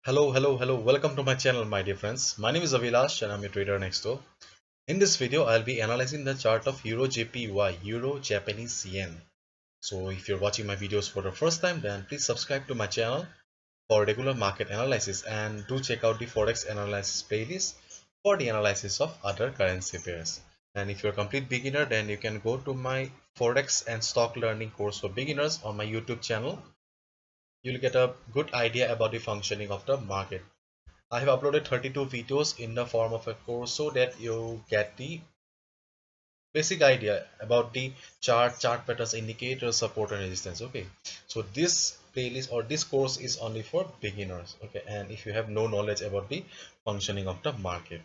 Hello. Welcome to my channel, my dear friends. My name is Avilash and I'm a trader next door. In this video, I'll be analyzing the chart of EURJPY, Euro Japanese Yen. So if you're watching my videos for the first time, then please subscribe to my channel for regular market analysis and do check out the Forex analysis playlist for the analysis of other currency pairs. And if you're a complete beginner, then you can go to my Forex and stock learning course for beginners on my YouTube channel. You'll get a good idea about the functioning of the market. I have uploaded 32 videos in the form of a course so that you get the basic idea about the chart patterns, indicators, support and resistance. Okay, so this playlist or this course is only for beginners. Okay, and if you have no knowledge about the functioning of the market,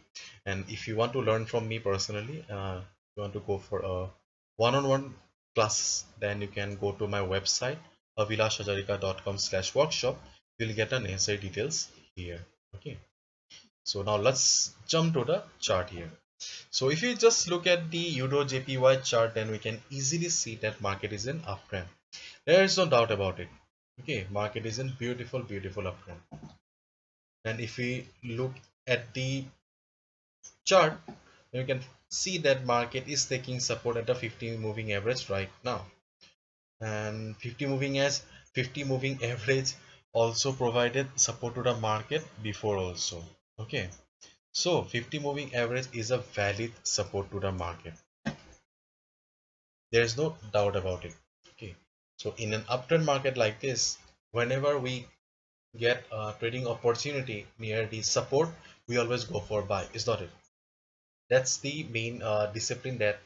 and if you want to learn from me personally, you want to go for a one-on-one class, then you can go to my website avilashhajarika.com/workshop. You'll get the necessary details here. Okay, so now let's jump to the chart here. So if you just look at the Euro JPY chart, then we can easily see that market is in uptrend. There is no doubt about it. Okay, market is in beautiful uptrend. And if we look at the chart, then we can see that market is taking support at the 50 moving average right now. And 50 moving average also provided support to the market before also. Okay. So 50 moving average is a valid support to the market. There is no doubt about it. Okay. So in an uptrend market like this, whenever we get a trading opportunity near the support, we always go for buy. Is not it? That's the main discipline that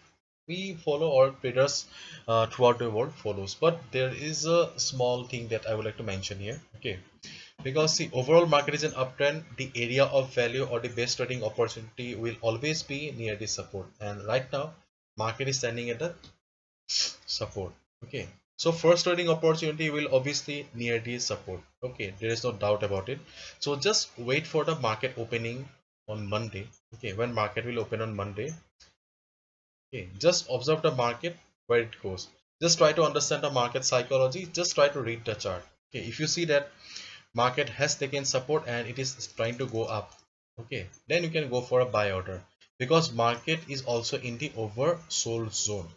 we follow or traders throughout the world follows. But there is a small thing that I would like to mention here. Okay. Because the overall market is an uptrend, the area of value or the best trading opportunity will always be near the support. And right now, market is standing at the support. Okay. So first trading opportunity will obviously near the support. Okay, there is no doubt about it. So just wait for the market opening on Monday. Okay, when market will open on Monday. Okay, just observe the market where it goes. Just try to understand the market psychology. Just try to read the chart. Okay, if you see that market has taken support and it is trying to go up, okay, then you can go for a buy order because market is also in the oversold zone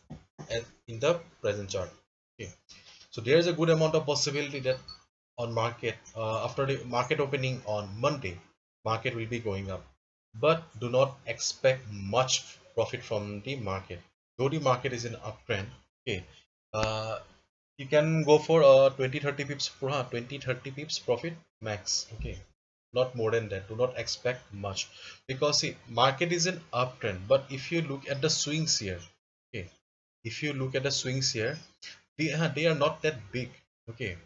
and in the present chart. Okay, so there is a good amount of possibility that on market after the market opening on Monday, market will be going up, but do not expect much profit from the market. Though the market is in uptrend, okay, uh, you can go for a 20-30 pips 20-30 pips profit max. Okay, not more than that. Do not expect much because see market is in uptrend, but if you look at the swings here, okay, if you look at the swings here, they are not that big. Okay,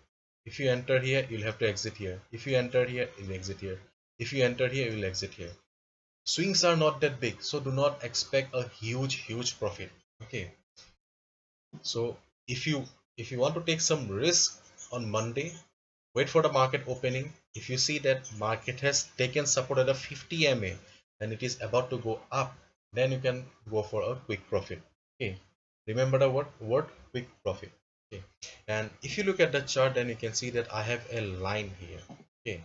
if you enter here you'll have to exit here, if you enter here you'll exit here, if you enter here you'll exit here. Swings are not that big, so do not expect a huge profit. Okay, so if you want to take some risk on Monday, wait for the market opening. If you see that market has taken support at a 50 MA and it is about to go up, then you can go for a quick profit. Okay, remember the word quick profit. Okay, and if you look at the chart, then you can see that I have a line here. Okay,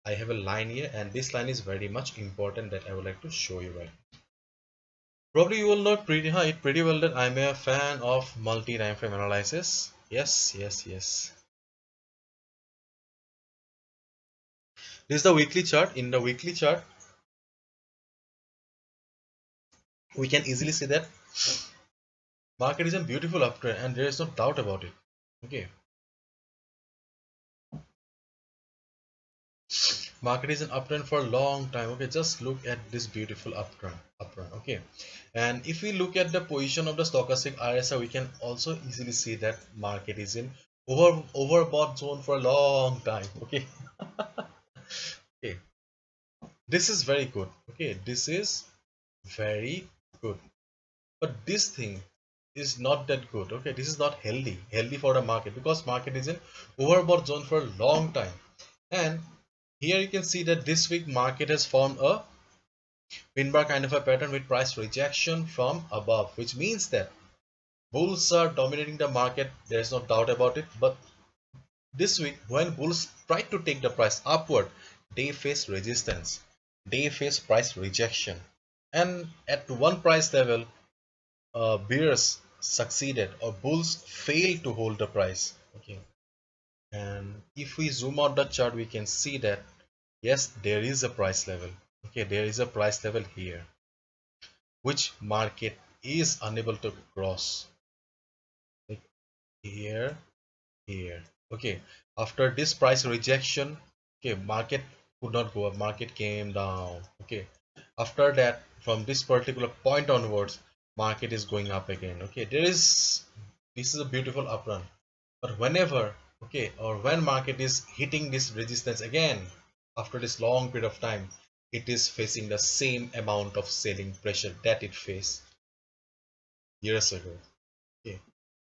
I have a line here, and this line is very much important that I would like to show you right. Probably you will know pretty well that I'm a fan of multi-time frame analysis. Yes. This is the weekly chart. In the weekly chart, we can easily see that market is a beautiful uptrend and there is no doubt about it. Okay, market is an uptrend for a long time. Okay, just look at this beautiful uptrend. Okay, and if we look at the position of the stochastic RSI, we can also easily see that market is in overbought zone for a long time. Okay. Okay, this is very good. Okay, this is very good, but this thing is not that good. Okay, this is not healthy for the market because market is in overbought zone for a long time. And here you can see that this week market has formed a pin bar kind of a pattern with price rejection from above, which means that bulls are dominating the market. There is no doubt about it. But this week when bulls tried to take the price upward, they face resistance, they face price rejection, and at one price level, bears succeeded or bulls failed to hold the price. Okay, and if we zoom out the chart, we can see that yes, there is a price level. Okay, there is a price level here, which market is unable to cross. Like here, here. Okay, after this price rejection, okay, market could not go up, market came down. Okay, after that, from this particular point onwards, market is going up again. Okay, this is a beautiful up run. But whenever, okay, or when market is hitting this resistance again, after this long period of time, it is facing the same amount of selling pressure that it faced years ago. Okay,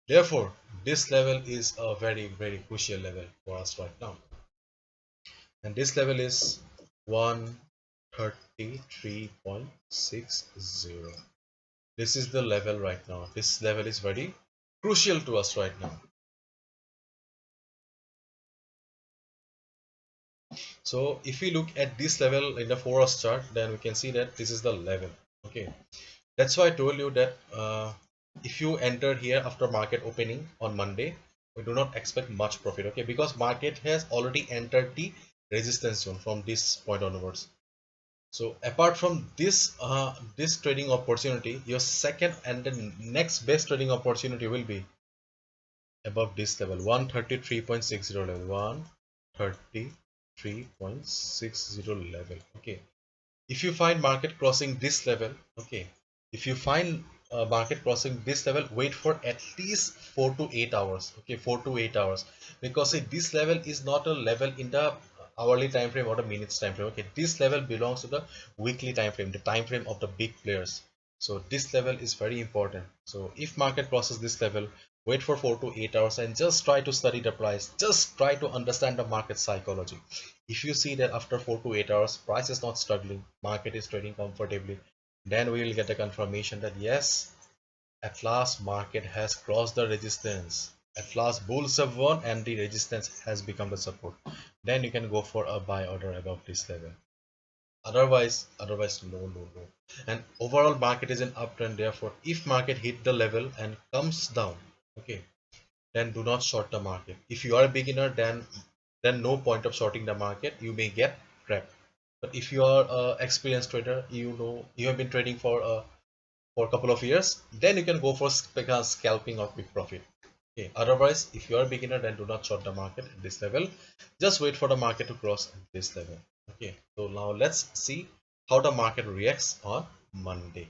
therefore this level is a very crucial level for us right now, and this level is 133.60. This is the level right now. This level is very crucial to us right now. So if we look at this level in the 4 hours chart, then we can see that this is the level. Okay, that's why I told you that if you enter here after market opening on Monday, we do not expect much profit. Okay, because market has already entered the resistance zone from this point onwards. So apart from this this trading opportunity, your second and the next best trading opportunity will be above this level, 133.60 level, 133.60 level. Okay, if you find market crossing this level, okay, if you find market crossing this level, wait for at least 4 to 8 hours. Okay, 4 to 8 hours, because see, this level is not a level in the hourly time frame or the minutes time frame. Okay, this level belongs to the weekly time frame, the time frame of the big players. So this level is very important. So if market crosses this level, wait for 4 to 8 hours and just try to study the price, just try to understand the market psychology. If you see that after 4 to 8 hours price is not struggling, market is trading comfortably, then we will get a confirmation that yes, at last market has crossed the resistance, at last bulls have won and the resistance has become the support. Then you can go for a buy order above this level. Otherwise no. And overall market is in uptrend. Therefore if market hit the level and comes down, okay, then do not short the market. If you are a beginner, then no point of shorting the market, you may get trapped. But if you are a experienced trader, you know you have been trading for a couple of years, then you can go for scalping or quick profit. Okay, otherwise if you are a beginner, then do not short the market at this level, just wait for the market to cross this level. Okay, so now let's see how the market reacts on Monday.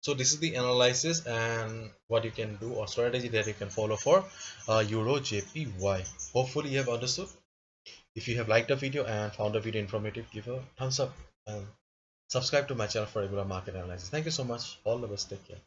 So this is the analysis and what you can do or strategy that you can follow for Euro JPY. Hopefully you have understood. If you have liked the video and found the video informative, give a thumbs up and subscribe to my channel for regular market analysis. Thank you so much. All the best. Take care.